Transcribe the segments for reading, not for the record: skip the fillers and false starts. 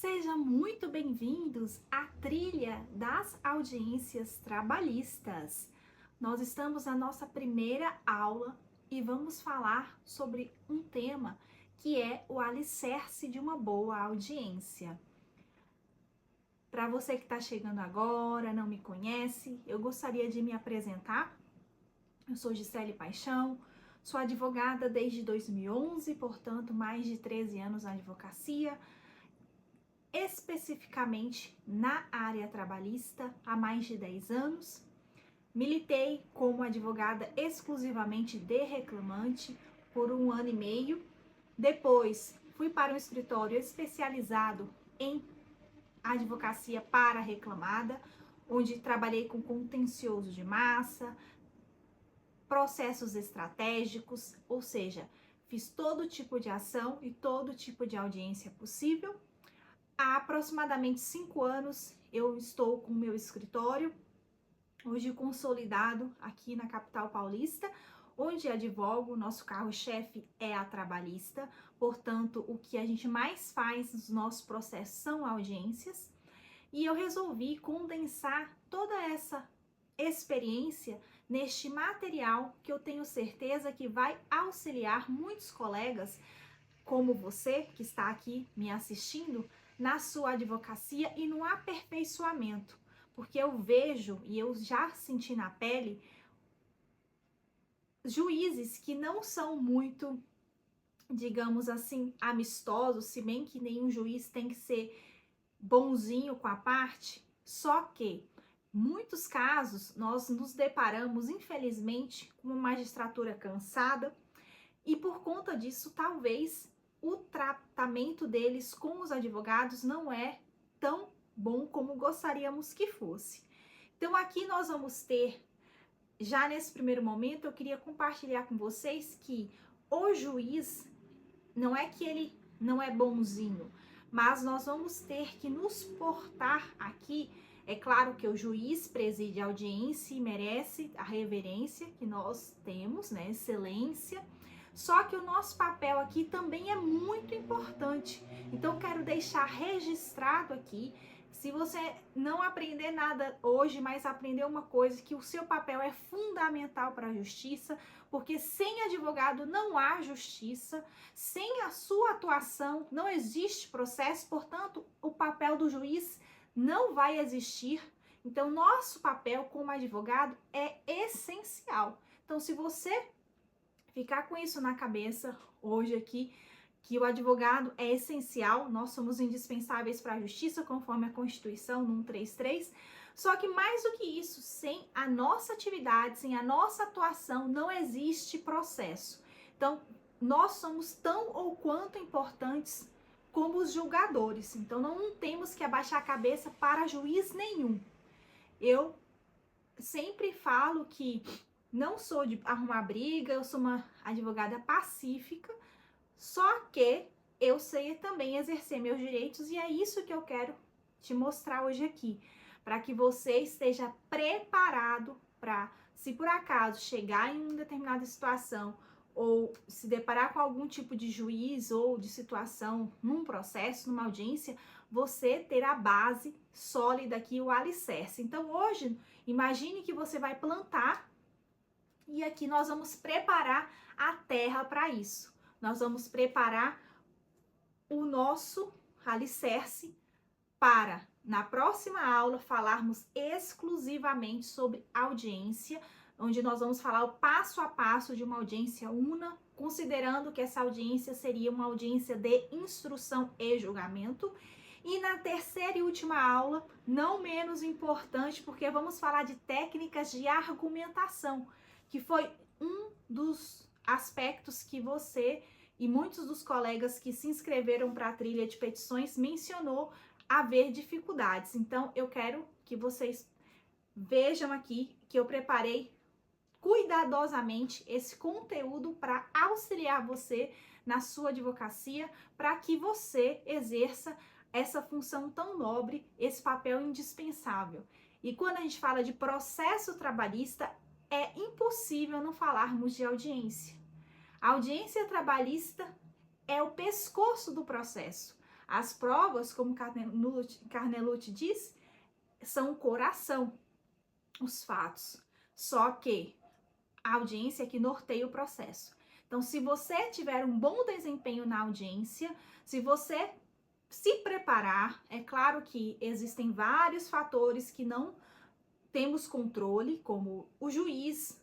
Sejam muito bem-vindos à trilha das audiências trabalhistas. Nós estamos na nossa primeira aula e vamos falar sobre um tema que é o alicerce de uma boa audiência. Para você que está chegando agora, não me conhece, eu gostaria de me apresentar. Eu sou Gisele Paixão, sou advogada desde 2011, portanto, mais de 13 anos na advocacia, especificamente na área trabalhista há mais de 10 anos. Militei como advogada exclusivamente de reclamante por 1 ano e meio. Depois fui para um escritório especializado em advocacia para reclamada, onde trabalhei com contencioso de massa, processos estratégicos, ou seja, fiz todo tipo de ação e todo tipo de audiência possível. Há aproximadamente 5 anos eu estou com o meu escritório, hoje consolidado aqui na capital paulista, onde advogo. Nosso carro-chefe é a trabalhista, portanto, o que a gente mais faz nos nossos processos são audiências. E eu resolvi condensar toda essa experiência neste material que eu tenho certeza que vai auxiliar muitos colegas, como você que está aqui me assistindo, na sua advocacia e no aperfeiçoamento, porque eu vejo e eu já senti na pele juízes que não são muito, digamos assim, amistosos, se bem que nenhum juiz tem que ser bonzinho com a parte, só que muitos casos nós nos deparamos, infelizmente, com uma magistratura cansada e por conta disso, talvez o tratamento deles com os advogados não é tão bom como gostaríamos que fosse. Então aqui nós vamos ter, já nesse primeiro momento, eu queria compartilhar com vocês que o juiz, não é que ele não é bonzinho, mas nós vamos ter que nos portar aqui. É claro que o juiz preside a audiência e merece a reverência que nós temos, né? Excelência. Só que o nosso papel aqui também é muito importante. Então, quero deixar registrado aqui, se você não aprender nada hoje, mas aprender uma coisa, que o seu papel é fundamental para a justiça, porque sem advogado não há justiça, sem a sua atuação não existe processo, portanto, o papel do juiz não vai existir. Então, nosso papel como advogado é essencial. Então, se você ficar com isso na cabeça hoje aqui, que o advogado é essencial, nós somos indispensáveis para a justiça, conforme a Constituição 133, só que mais do que isso, sem a nossa atividade, sem a nossa atuação, não existe processo. Então, nós somos tão ou quanto importantes como os julgadores, então não temos que abaixar a cabeça para juiz nenhum. Eu sempre falo que não sou de arrumar briga, eu sou uma advogada pacífica, só que eu sei também exercer meus direitos e é isso que eu quero te mostrar hoje aqui, para que você esteja preparado para, se por acaso chegar em uma determinada situação ou se deparar com algum tipo de juiz ou de situação num processo, numa audiência, você ter a base sólida aqui, o alicerce. Então hoje, imagine que você vai plantar e aqui nós vamos preparar a terra para isso. Nós vamos preparar o nosso alicerce para, na próxima aula, falarmos exclusivamente sobre audiência, onde nós vamos falar o passo a passo de uma audiência una, considerando que essa audiência seria uma audiência de instrução e julgamento. E na terceira e última aula, não menos importante, porque vamos falar de técnicas de argumentação, que foi um dos aspectos que você e muitos dos colegas que se inscreveram para a trilha de petições mencionou haver dificuldades. Então, eu quero que vocês vejam aqui que eu preparei cuidadosamente esse conteúdo para auxiliar você na sua advocacia, para que você exerça essa função tão nobre, esse papel indispensável. E quando a gente fala de processo trabalhista, é impossível não falarmos de audiência. A audiência trabalhista é o pescoço do processo. As provas, como Carnelucci diz, são o coração, os fatos. Só que a audiência é que norteia o processo. Então, se você tiver um bom desempenho na audiência, se você se preparar, é claro que existem vários fatores que não temos controle, como o juiz,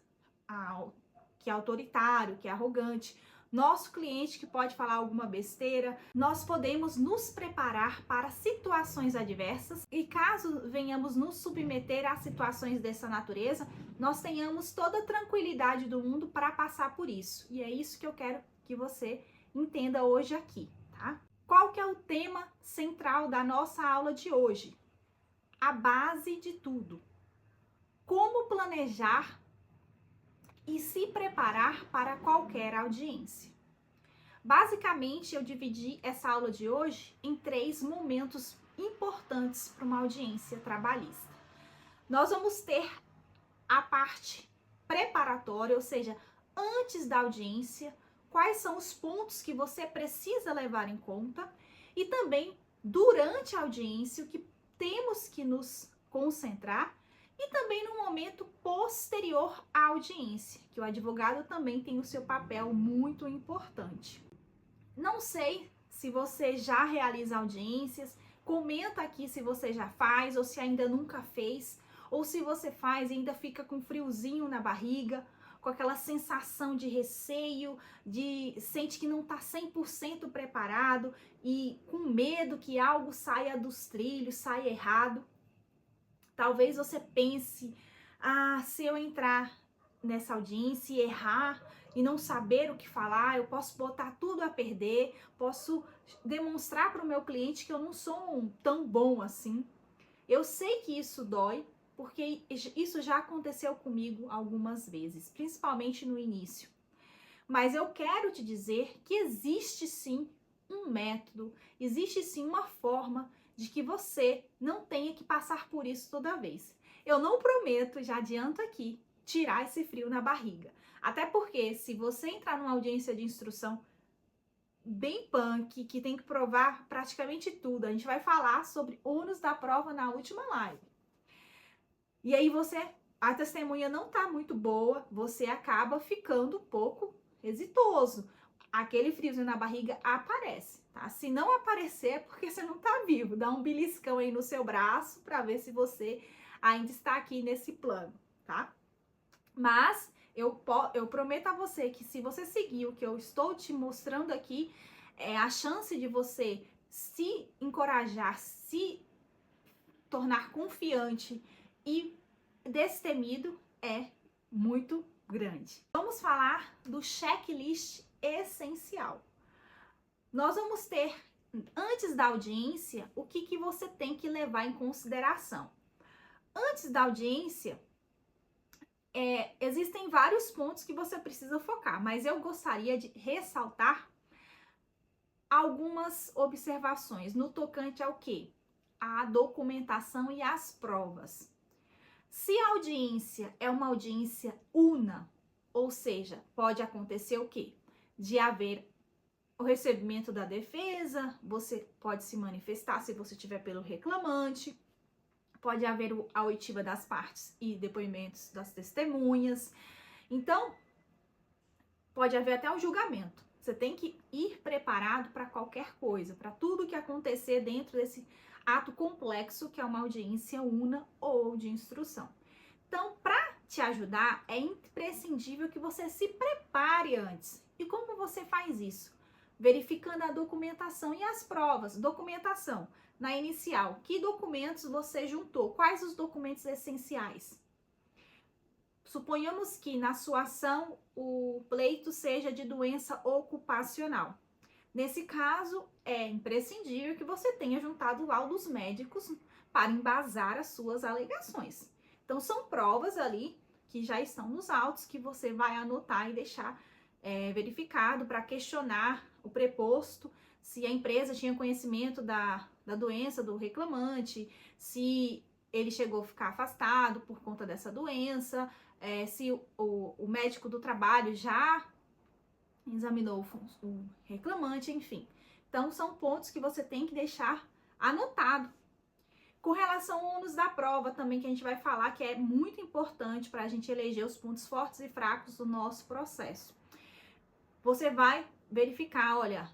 que é autoritário, que é arrogante, nosso cliente que pode falar alguma besteira. Nós podemos nos preparar para situações adversas e caso venhamos nos submeter a situações dessa natureza, nós tenhamos toda a tranquilidade do mundo para passar por isso. E é isso que eu quero que você entenda hoje aqui, tá? Qual que é o tema central da nossa aula de hoje? A base de tudo. Como planejar e se preparar para qualquer audiência. Basicamente, eu dividi essa aula de hoje em 3 momentos importantes para uma audiência trabalhista. Nós vamos ter a parte preparatória, ou seja, antes da audiência, quais são os pontos que você precisa levar em conta, e também durante a audiência, o que temos que nos concentrar, e também no momento posterior à audiência, que o advogado também tem o seu papel muito importante. Não sei se você já realiza audiências, comenta aqui se você já faz ou se ainda nunca fez, ou se você faz e ainda fica com friozinho na barriga, com aquela sensação de receio, sente que não está 100% preparado e com medo que algo saia dos trilhos, saia errado. Talvez você pense, se eu entrar nessa audiência e errar e não saber o que falar, eu posso botar tudo a perder, posso demonstrar para o meu cliente que eu não sou tão bom assim. Eu sei que isso dói, porque isso já aconteceu comigo algumas vezes, principalmente no início. Mas eu quero te dizer que existe sim um método, existe sim uma forma de que você não tenha que passar por isso toda vez. Eu não prometo, já adianto aqui, tirar esse frio na barriga. Até porque se você entrar numa audiência de instrução bem punk, que tem que provar praticamente tudo, a gente vai falar sobre ônus da prova na última live. E aí a testemunha não tá muito boa, você acaba ficando um pouco exitoso. Aquele friozinho na barriga aparece, tá? Se não aparecer é porque você não tá vivo. Dá um beliscão aí no seu braço para ver se você ainda está aqui nesse plano, tá? Mas eu prometo a você que se você seguir o que eu estou te mostrando aqui, a chance de você se encorajar, se tornar confiante e destemido é muito grande. Vamos falar do checklist essencial. Nós vamos ter, antes da audiência, o que você tem que levar em consideração. Antes da audiência, existem vários pontos que você precisa focar, mas eu gostaria de ressaltar algumas observações no tocante ao quê? A documentação e as provas. Se a audiência é uma audiência una, ou seja, pode acontecer o quê? De haver o recebimento da defesa, você pode se manifestar se você tiver pelo reclamante, pode haver a oitiva das partes e depoimentos das testemunhas. Então, pode haver até um julgamento. Você tem que ir preparado para qualquer coisa, para tudo que acontecer dentro desse ato complexo que é uma audiência una ou de instrução. Então, para te ajudar, é imprescindível que você se prepare antes. E como você faz isso? Verificando a documentação e as provas. Documentação. Na inicial, que documentos você juntou? Quais os documentos essenciais? Suponhamos que na sua ação o pleito seja de doença ocupacional. Nesse caso, é imprescindível que você tenha juntado laudos médicos para embasar as suas alegações. Então, são provas ali que já estão nos autos que você vai anotar e deixar verificado para questionar o preposto, se a empresa tinha conhecimento da doença do reclamante, se ele chegou a ficar afastado por conta dessa doença, se o médico do trabalho já examinou o reclamante, enfim. Então, são pontos que você tem que deixar anotado. Com relação ao ônus da prova também, que a gente vai falar que é muito importante para a gente eleger os pontos fortes e fracos do nosso processo. Você vai verificar, olha,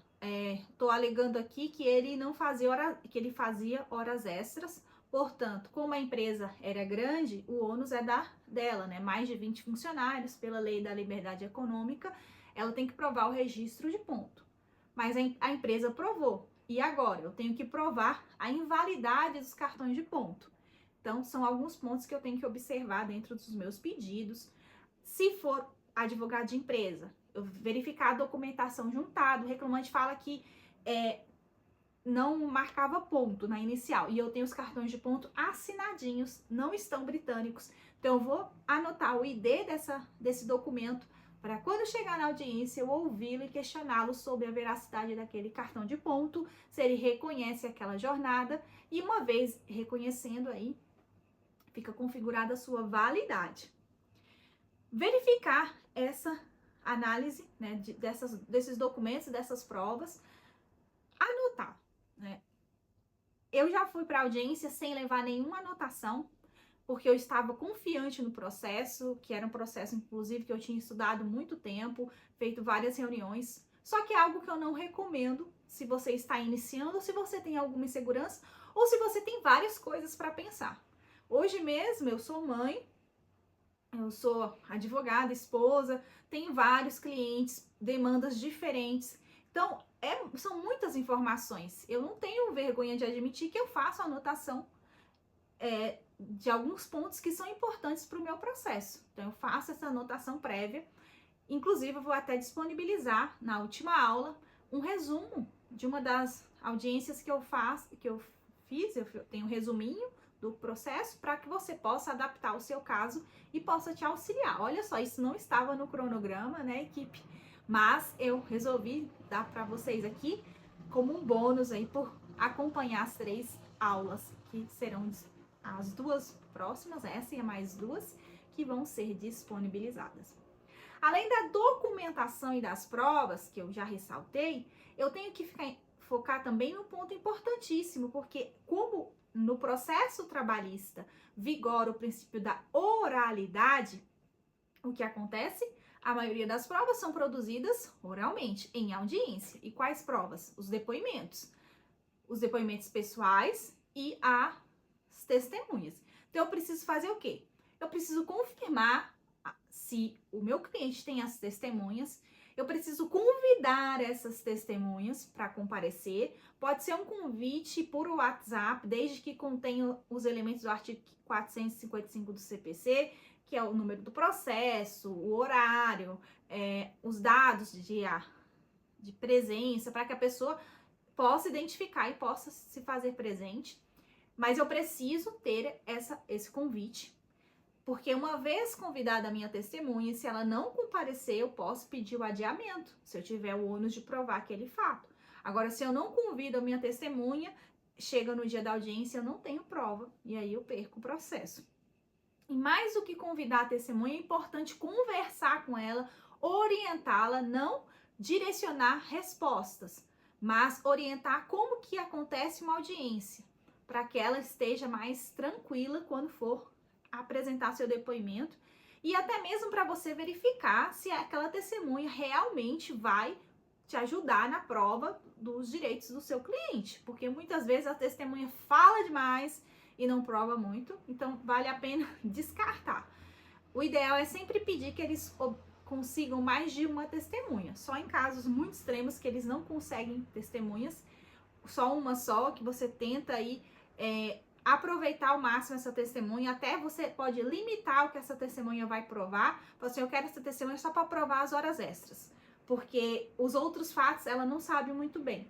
estou alegando aqui que ele não fazia que ele fazia horas extras, portanto, como a empresa era grande, o ônus é dela, né? Mais de 20 funcionários, pela lei da liberdade econômica, ela tem que provar o registro de ponto. Mas a empresa provou. E agora? Eu tenho que provar a invalidade dos cartões de ponto. Então, são alguns pontos que eu tenho que observar dentro dos meus pedidos. Se for advogado de empresa, eu verificar a documentação juntada. O reclamante fala que não marcava ponto na inicial. E eu tenho os cartões de ponto assinadinhos, não estão britânicos. Então, eu vou anotar o ID desse documento para quando chegar na audiência eu ouvi-lo e questioná-lo sobre a veracidade daquele cartão de ponto, se ele reconhece aquela jornada, e uma vez reconhecendo aí, fica configurada a sua validade. Verificar essa análise, né, desses documentos, dessas provas, anotar, né? Eu já fui para a audiência sem levar nenhuma anotação, porque eu estava confiante no processo, que era um processo, inclusive, que eu tinha estudado muito tempo, feito várias reuniões. Só que é algo que eu não recomendo se você está iniciando, se você tem alguma insegurança, ou se você tem várias coisas para pensar. Hoje mesmo, eu sou mãe, eu sou advogada, esposa, tenho vários clientes, demandas diferentes. Então, são muitas informações. Eu não tenho vergonha de admitir que eu faço anotação de alguns pontos que são importantes para o meu processo. Então, eu faço essa anotação prévia. Inclusive, eu vou até disponibilizar na última aula um resumo de uma das audiências que eu fiz. Eu tenho um resuminho do processo para que você possa adaptar o seu caso e possa te auxiliar. Olha só, isso não estava no cronograma, né, equipe? Mas eu resolvi dar para vocês aqui como um bônus aí por acompanhar as 3 aulas que serão as 2 próximas, essa e mais 2, que vão ser disponibilizadas. Além da documentação e das provas, que eu já ressaltei, eu tenho que focar também num ponto importantíssimo, porque como no processo trabalhista vigora o princípio da oralidade, o que acontece? A maioria das provas são produzidas oralmente, em audiência. E quais provas? Os depoimentos. Os depoimentos pessoais e as testemunhas. Então, eu preciso fazer o quê? Eu preciso confirmar se o meu cliente tem as testemunhas. Eu preciso convidar essas testemunhas para comparecer. Pode ser um convite por WhatsApp, desde que contenha os elementos do artigo 455 do CPC, que é o número do processo, o horário, os dados de presença, para que a pessoa possa identificar e possa se fazer presente. Mas eu preciso ter esse convite, porque uma vez convidada a minha testemunha, se ela não comparecer, eu posso pedir o adiamento, se eu tiver o ônus de provar aquele fato. Agora, se eu não convido a minha testemunha, chega no dia da audiência, eu não tenho prova, e aí eu perco o processo. E mais do que convidar a testemunha, é importante conversar com ela, orientá-la, não direcionar respostas, mas orientar como que acontece uma audiência, para que ela esteja mais tranquila quando for apresentar seu depoimento, e até mesmo para você verificar se aquela testemunha realmente vai te ajudar na prova dos direitos do seu cliente, porque muitas vezes a testemunha fala demais e não prova muito, então vale a pena descartar. O ideal é sempre pedir que eles consigam mais de uma testemunha, só em casos muito extremos que eles não conseguem testemunhas, só uma só, que você tenta aí aproveitar ao máximo essa testemunha, até você pode limitar o que essa testemunha vai provar. Fala assim, eu quero essa testemunha só para provar as horas extras, porque os outros fatos ela não sabe muito bem.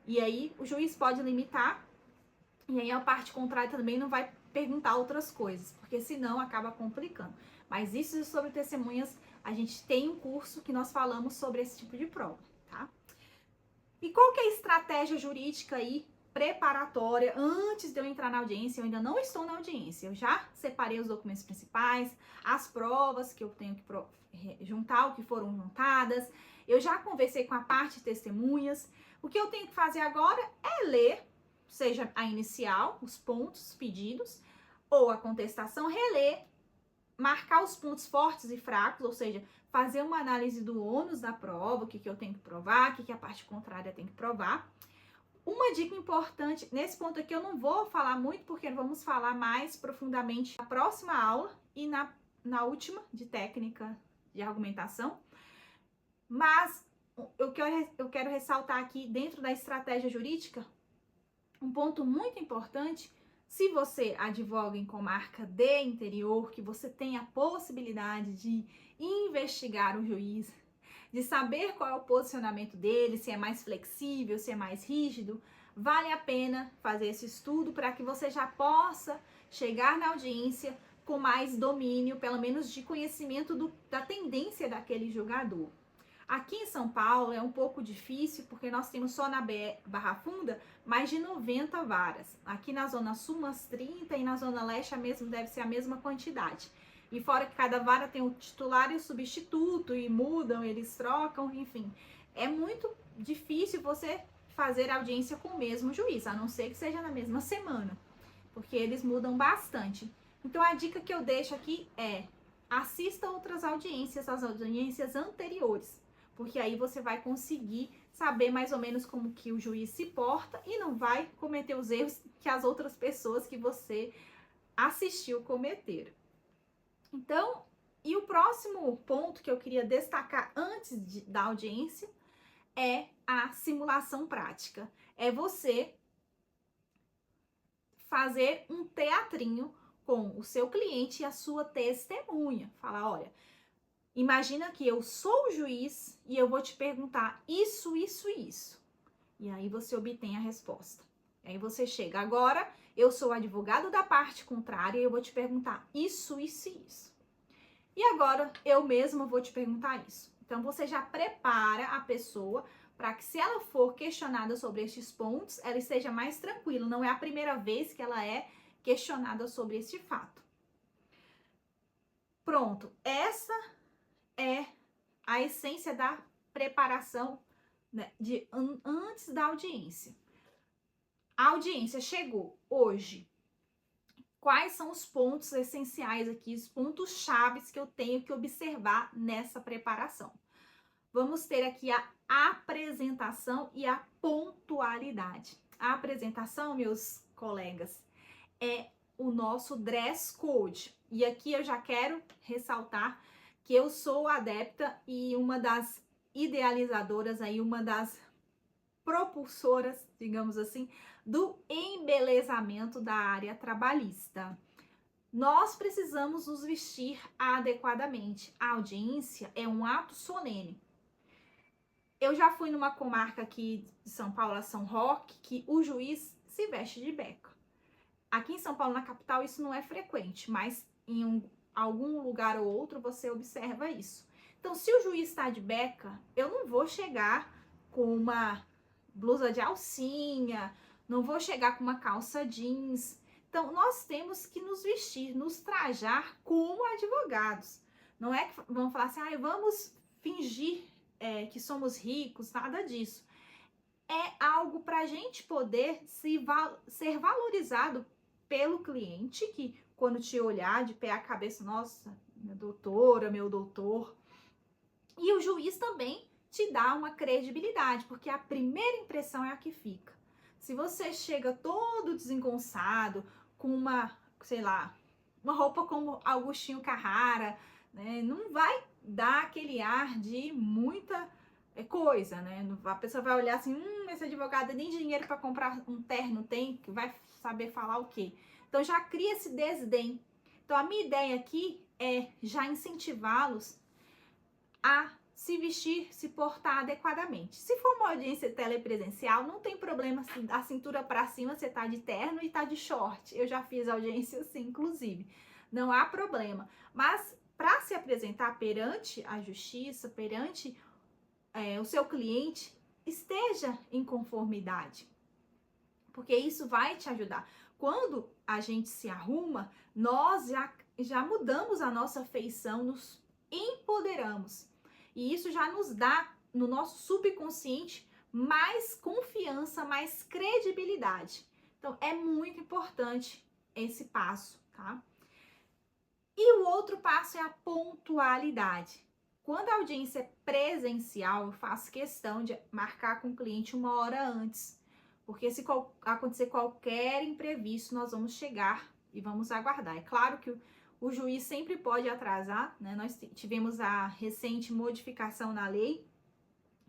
E aí o juiz pode limitar, e aí a parte contrária também não vai perguntar outras coisas, porque senão acaba complicando. Mas isso sobre testemunhas, a gente tem um curso que nós falamos sobre esse tipo de prova, tá? E qual que é a estratégia jurídica aí preparatória antes de eu entrar na audiência? Eu ainda não estou na audiência, eu já separei os documentos principais, as provas que eu tenho que juntar, o que foram juntadas, eu já conversei com a parte de testemunhas, O que eu tenho que fazer agora é ler, seja a inicial, os pontos pedidos, ou a contestação, reler, marcar os pontos fortes e fracos, ou seja, fazer uma análise do ônus da prova, o que eu tenho que provar, o que a parte contrária tem que provar. Uma dica importante, nesse ponto aqui eu não vou falar muito, porque vamos falar mais profundamente na próxima aula e na última, de técnica de argumentação. Mas eu quero ressaltar aqui, dentro da estratégia jurídica, um ponto muito importante. Se você advoga em comarca de interior, que você tem a possibilidade de investigar o juiz, de saber qual é o posicionamento dele, se é mais flexível, se é mais rígido, vale a pena fazer esse estudo para que você já possa chegar na audiência com mais domínio, pelo menos de conhecimento da tendência daquele julgador. Aqui em São Paulo é um pouco difícil, porque nós temos só na Barra Funda mais de 90 varas. Aqui na Zona Sul umas 30 e na Zona Leste deve ser a mesma quantidade. E fora que cada vara tem o titular e o substituto, e mudam, eles trocam, enfim. É muito difícil você fazer audiência com o mesmo juiz, a não ser que seja na mesma semana, porque eles mudam bastante. Então a dica que eu deixo aqui é: assista outras audiências, as audiências anteriores, porque aí você vai conseguir saber mais ou menos como que o juiz se porta e não vai cometer os erros que as outras pessoas que você assistiu cometeram. Então, e o próximo ponto que eu queria destacar antes da audiência é a simulação prática. É você fazer um teatrinho com o seu cliente e a sua testemunha. Falar, olha, imagina que eu sou o juiz e eu vou te perguntar isso, isso e isso. E aí você obtém a resposta. Aí você chega, agora eu sou o advogado da parte contrária e eu vou te perguntar isso, isso e isso. E agora eu mesma vou te perguntar isso. Então você já prepara a pessoa para que, se ela for questionada sobre estes pontos, ela esteja mais tranquila. Não é a primeira vez que ela é questionada sobre este fato. Pronto, essa é a essência da preparação, né, antes da audiência. A audiência chegou hoje. Quais são os pontos essenciais aqui, os pontos chaves que eu tenho que observar nessa preparação? Vamos ter aqui a apresentação e a pontualidade. A apresentação, meus colegas, é o nosso dress code. E aqui eu já quero ressaltar que eu sou adepta e uma das idealizadoras aí, uma das propulsoras, digamos assim, do embelezamento da área trabalhista. Nós precisamos nos vestir adequadamente. A audiência é um ato solene. Eu já fui numa comarca aqui de São Paulo, São Roque, que o juiz se veste de beca. Aqui em São Paulo, na capital, isso não é frequente, mas em algum lugar ou outro você observa isso. Então, se o juiz está de beca, eu não vou chegar com uma blusa de alcinha, não vou chegar com uma calça jeans. Então, nós temos que nos vestir, nos trajar como advogados. Não é que vamos falar assim, vamos fingir que somos ricos, nada disso. É algo para a gente poder ser valorizado pelo cliente, que quando te olhar de pé a cabeça, nossa, minha doutora, meu doutor. E o juiz também te dá uma credibilidade, porque a primeira impressão é a que fica. Se você chega todo desengonçado, com uma, sei lá, uma roupa como Agostinho Carrara, né, não vai dar aquele ar de muita coisa, né? A pessoa vai olhar assim, esse advogado nem dinheiro para comprar um terno tem, que vai saber falar o quê? Então já cria esse desdém. Então a minha ideia aqui é já incentivá-los a se vestir, se portar adequadamente. Se for uma audiência telepresencial, não tem problema, a cintura para cima você tá de terno e tá de short. Eu já fiz audiência assim, inclusive. Não há problema. Mas para se apresentar perante a justiça, perante o seu cliente, esteja em conformidade. Porque isso vai te ajudar. Quando a gente se arruma, nós já mudamos a nossa feição, nos empoderamos. E isso já nos dá, no nosso subconsciente, mais confiança, mais credibilidade. Então, é muito importante esse passo, tá? E o outro passo é a pontualidade. Quando a audiência é presencial, eu faço questão de marcar com o cliente 1 hora antes, porque se acontecer qualquer imprevisto, nós vamos chegar e vamos aguardar. É claro que o juiz sempre pode atrasar, né? Nós tivemos a recente modificação na lei,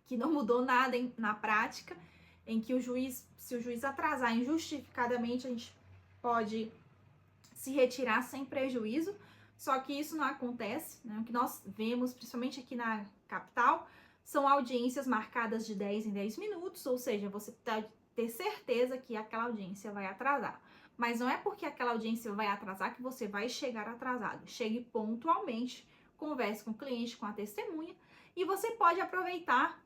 que não mudou nada na prática, em que se o juiz atrasar injustificadamente, a gente pode se retirar sem prejuízo. Só que isso não acontece, né? O que nós vemos, principalmente aqui na capital, são audiências marcadas de 10 em 10 minutos, ou seja, você pode ter certeza que aquela audiência vai atrasar. Mas não é porque aquela audiência vai atrasar que você vai chegar atrasado. Chegue pontualmente, converse com o cliente, com a testemunha, e você pode aproveitar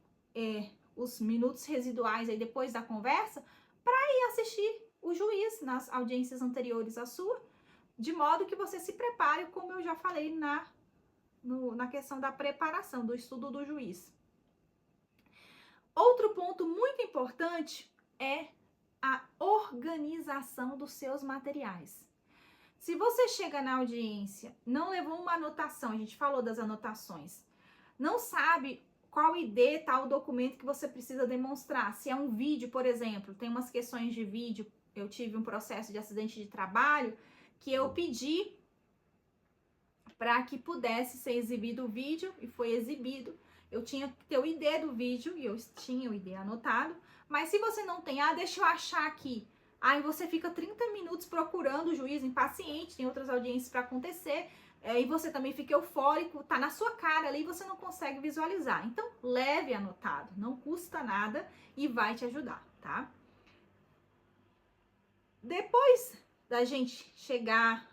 os minutos residuais aí depois da conversa para ir assistir o juiz nas audiências anteriores à sua, de modo que você se prepare, como eu já falei na questão da preparação, do estudo do juiz. Outro ponto muito importante é a organização dos seus materiais. Se você chega na audiência, não levou uma anotação, a gente falou das anotações, não sabe qual ID tá o documento que você precisa demonstrar. Se é um vídeo, por exemplo, tem umas questões de vídeo, eu tive um processo de acidente de trabalho que eu pedi para que pudesse ser exibido o vídeo e foi exibido. Eu tinha que ter o ID do vídeo e eu tinha o ID anotado. Mas se você não tem, deixa eu achar aqui. Aí você fica 30 minutos procurando o juiz, impaciente, tem outras audiências para acontecer. E você também fica eufórico, tá na sua cara ali e você não consegue visualizar. Então, leve anotado, não custa nada e vai te ajudar, tá? Depois da gente chegar,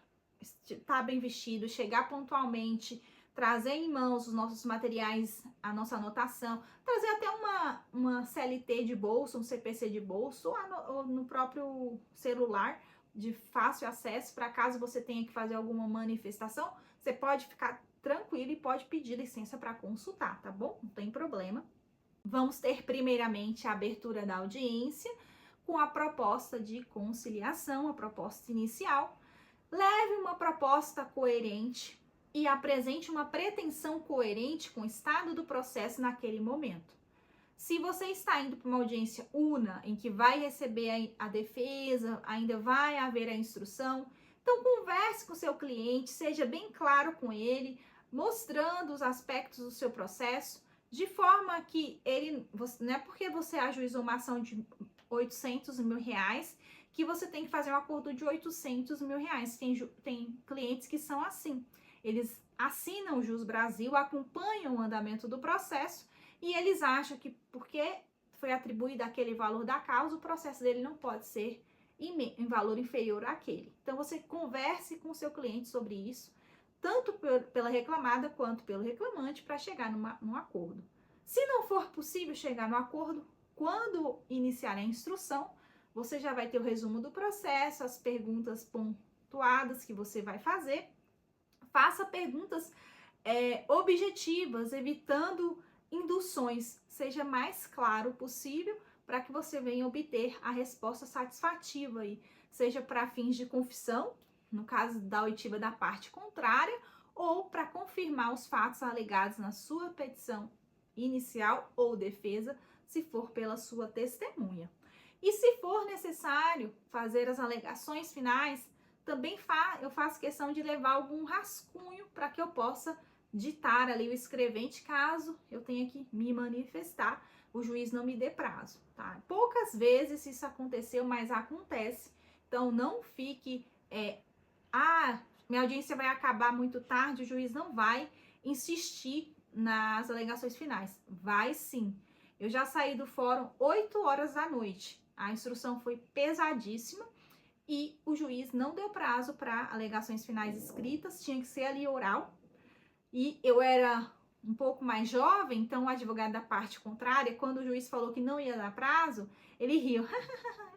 tá bem vestido, chegar pontualmente, trazer em mãos os nossos materiais, a nossa anotação, trazer até uma CLT de bolso, um CPC de bolso, ou no próprio celular de fácil acesso, para caso você tenha que fazer alguma manifestação, você pode ficar tranquilo e pode pedir licença para consultar, tá bom? Não tem problema. Vamos ter primeiramente a abertura da audiência, com a proposta de conciliação, a proposta inicial. Leve uma proposta coerente e apresente uma pretensão coerente com o estado do processo naquele momento. Se você está indo para uma audiência una, em que vai receber a defesa, ainda vai haver a instrução, então converse com o seu cliente, seja bem claro com ele, mostrando os aspectos do seu processo, de forma que não é porque você ajuizou uma ação de 800 mil reais que você tem que fazer um acordo de 800 mil reais. Tem clientes que são assim. Eles assinam o Jus Brasil, acompanham o andamento do processo e eles acham que porque foi atribuído aquele valor da causa, o processo dele não pode ser em valor inferior àquele. Então, você converse com o seu cliente sobre isso, tanto pela reclamada quanto pelo reclamante, para chegar num acordo. Se não for possível chegar no acordo, quando iniciar a instrução, você já vai ter o resumo do processo, as perguntas pontuadas que você vai fazer. Faça perguntas objetivas, evitando induções. Seja mais claro possível para que você venha obter a resposta satisfativa, aí, seja para fins de confissão, no caso da oitiva da parte contrária, ou para confirmar os fatos alegados na sua petição inicial ou defesa, se for pela sua testemunha. E se for necessário fazer as alegações finais, também eu faço questão de levar algum rascunho para que eu possa ditar ali o escrevente, caso eu tenha que me manifestar, o juiz não me dê prazo, tá? Poucas vezes isso aconteceu, mas acontece. Então, não fique, minha audiência vai acabar muito tarde, o juiz não vai insistir nas alegações finais. Vai sim. Eu já saí do fórum 8 horas da noite. A instrução foi pesadíssima e o juiz não deu prazo para alegações finais escritas, tinha que ser ali oral. E eu era um pouco mais jovem, então o advogado da parte contrária, quando o juiz falou que não ia dar prazo, ele riu.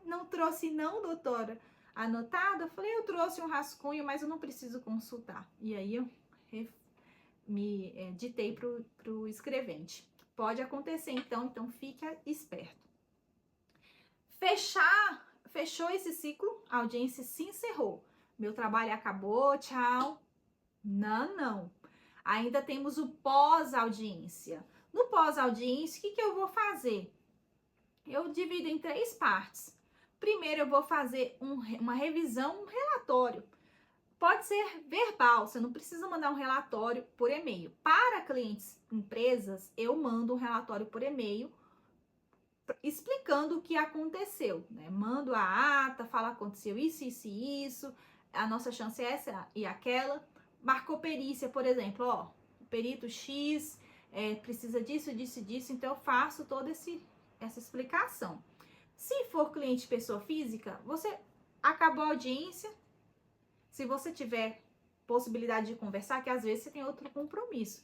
Não trouxe não, doutora? Anotado? Eu falei, eu trouxe um rascunho, mas eu não preciso consultar. E aí eu me ditei pro escrevente. Pode acontecer, então fique esperto. Fechou esse ciclo, a audiência se encerrou. Meu trabalho acabou, tchau. Não. Ainda temos o pós-audiência. No pós-audiência, o que eu vou fazer? Eu divido em 3 partes. Primeiro, eu vou fazer uma revisão, um relatório. Pode ser verbal, você não precisa mandar um relatório por e-mail. Para clientes, empresas, eu mando um relatório por e-mail explicando o que aconteceu, né? Mando a ata, fala aconteceu isso, a nossa chance é essa e aquela. Marcou perícia, por exemplo, ó, o perito X precisa disso, então eu faço toda essa explicação. Se for cliente pessoa física, você acabou a audiência, se você tiver possibilidade de conversar, que às vezes você tem outro compromisso,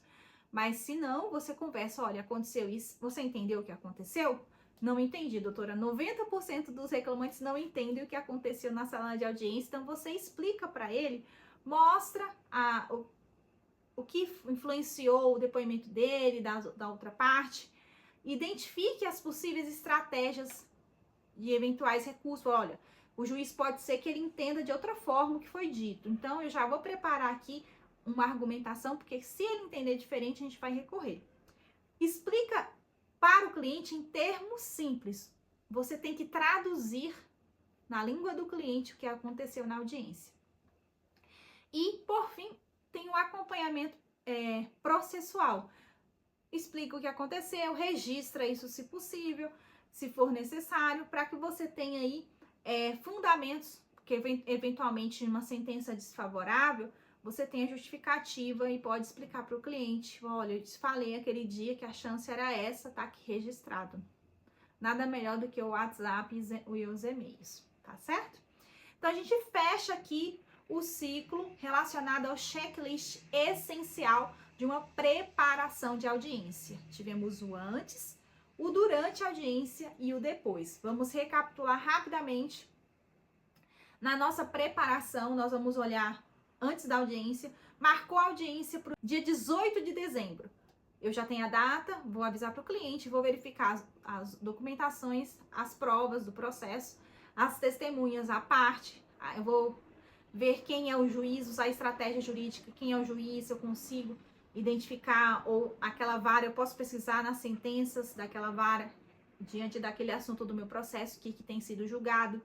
mas se não, você conversa, olha, aconteceu isso, você entendeu o que aconteceu? Não entendi, doutora. 90% dos reclamantes não entendem o que aconteceu na sala de audiência, então você explica para ele, mostra o que influenciou o depoimento dele, da outra parte, identifique as possíveis estratégias de eventuais recursos. Olha, o juiz pode ser que ele entenda de outra forma o que foi dito, então eu já vou preparar aqui uma argumentação, porque se ele entender diferente, a gente vai recorrer. Explica para o cliente em termos simples. Você tem que traduzir na língua do cliente o que aconteceu na audiência. E, por fim, tem o acompanhamento processual. Explica o que aconteceu, registra isso se possível, se for necessário, para que você tenha aí fundamentos, porque eventualmente numa sentença desfavorável, você tem a justificativa e pode explicar para o cliente, olha, eu te falei aquele dia que a chance era essa, tá aqui registrado. Nada melhor do que o WhatsApp e os e-mails, tá certo? Então, a gente fecha aqui o ciclo relacionado ao checklist essencial de uma preparação de audiência. Tivemos o antes, o durante a audiência e o depois. Vamos recapitular rapidamente. Na nossa preparação, nós vamos olhar antes da audiência, marcou a audiência para o dia 18 de dezembro. Eu já tenho a data, vou avisar para o cliente, vou verificar as documentações, as provas do processo, as testemunhas, a parte, eu vou ver quem é o juiz, usar a estratégia jurídica, quem é o juiz, se eu consigo identificar, ou aquela vara, eu posso pesquisar nas sentenças daquela vara, diante daquele assunto do meu processo, que tem sido julgado.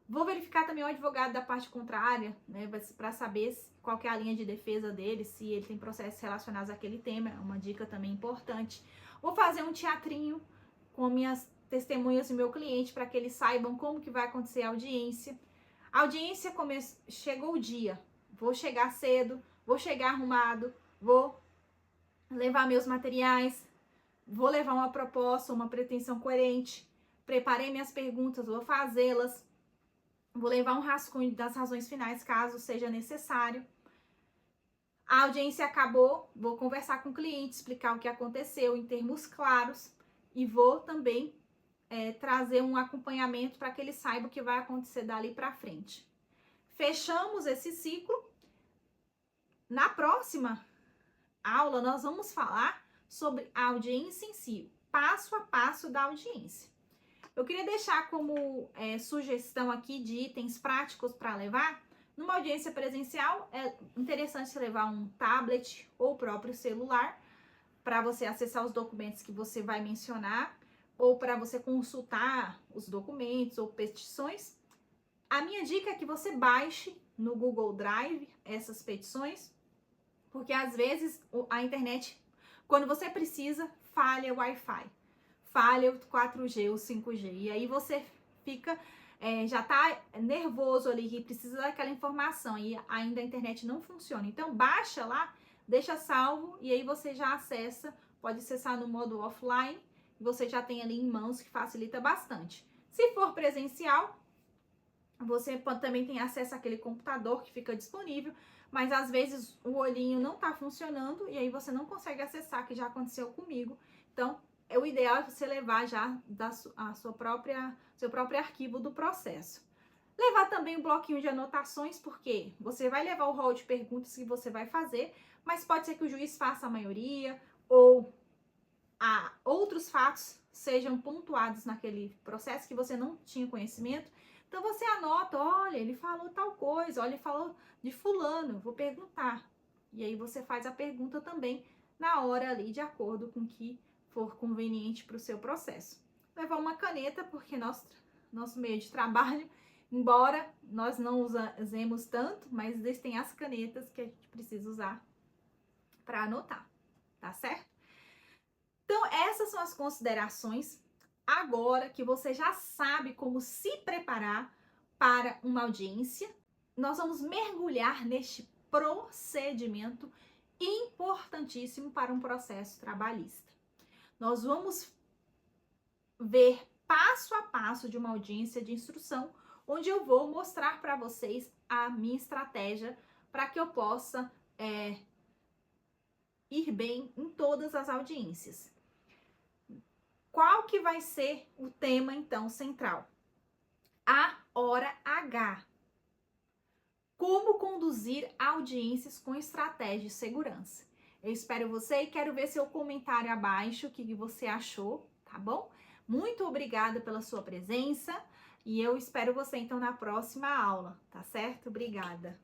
Vou verificar também o advogado da parte contrária, né, para saber qual que é a linha de defesa dele, se ele tem processos relacionados àquele tema, é uma dica também importante. Vou fazer um teatrinho com minhas testemunhas e meu cliente, para que eles saibam como que vai acontecer a audiência. A audiência chegou o dia, vou chegar cedo, vou chegar arrumado, vou levar meus materiais, vou levar uma proposta, uma pretensão coerente, preparei minhas perguntas, vou fazê-las. Vou levar um rascunho das razões finais, caso seja necessário. A audiência acabou, vou conversar com o cliente, explicar o que aconteceu em termos claros e vou também trazer um acompanhamento para que ele saiba o que vai acontecer dali para frente. Fechamos esse ciclo. Na próxima aula, nós vamos falar sobre a audiência em si, passo a passo da audiência. Eu queria deixar como sugestão aqui de itens práticos para levar. Numa audiência presencial, é interessante levar um tablet ou o próprio celular para você acessar os documentos que você vai mencionar ou para você consultar os documentos ou petições. A minha dica é que você baixe no Google Drive essas petições, porque às vezes a internet, quando você precisa, falha o Wi-Fi. Falha o 4G, o 5G, e aí você fica, já tá nervoso ali, que precisa daquela informação, e ainda a internet não funciona. Então, baixa lá, deixa salvo, e aí você já acessa, pode acessar no modo offline, e você já tem ali em mãos, que facilita bastante. Se for presencial, você também tem acesso àquele computador que fica disponível, mas às vezes o olhinho não tá funcionando, e aí você não consegue acessar, que já aconteceu comigo. Então, o ideal é você levar já seu próprio arquivo do processo. Levar também um bloquinho de anotações, porque você vai levar o rol de perguntas que você vai fazer, mas pode ser que o juiz faça a maioria, ou outros fatos sejam pontuados naquele processo que você não tinha conhecimento. Então você anota, olha, ele falou tal coisa, olha, ele falou de fulano, vou perguntar. E aí você faz a pergunta também na hora ali, de acordo com o que for conveniente para o seu processo. Levar uma caneta, porque nosso meio de trabalho, embora nós não usemos tanto, mas existem as canetas que a gente precisa usar para anotar, tá certo? Então, essas são as considerações. Agora que você já sabe como se preparar para uma audiência, nós vamos mergulhar neste procedimento importantíssimo para um processo trabalhista. Nós vamos ver passo a passo de uma audiência de instrução, onde eu vou mostrar para vocês a minha estratégia para que eu possa ir bem em todas as audiências. Qual que vai ser o tema, então, central? A hora H. Como conduzir audiências com estratégia de segurança. Eu espero você e quero ver seu comentário abaixo, o que você achou, tá bom? Muito obrigada pela sua presença e eu espero você, então, na próxima aula, tá certo? Obrigada!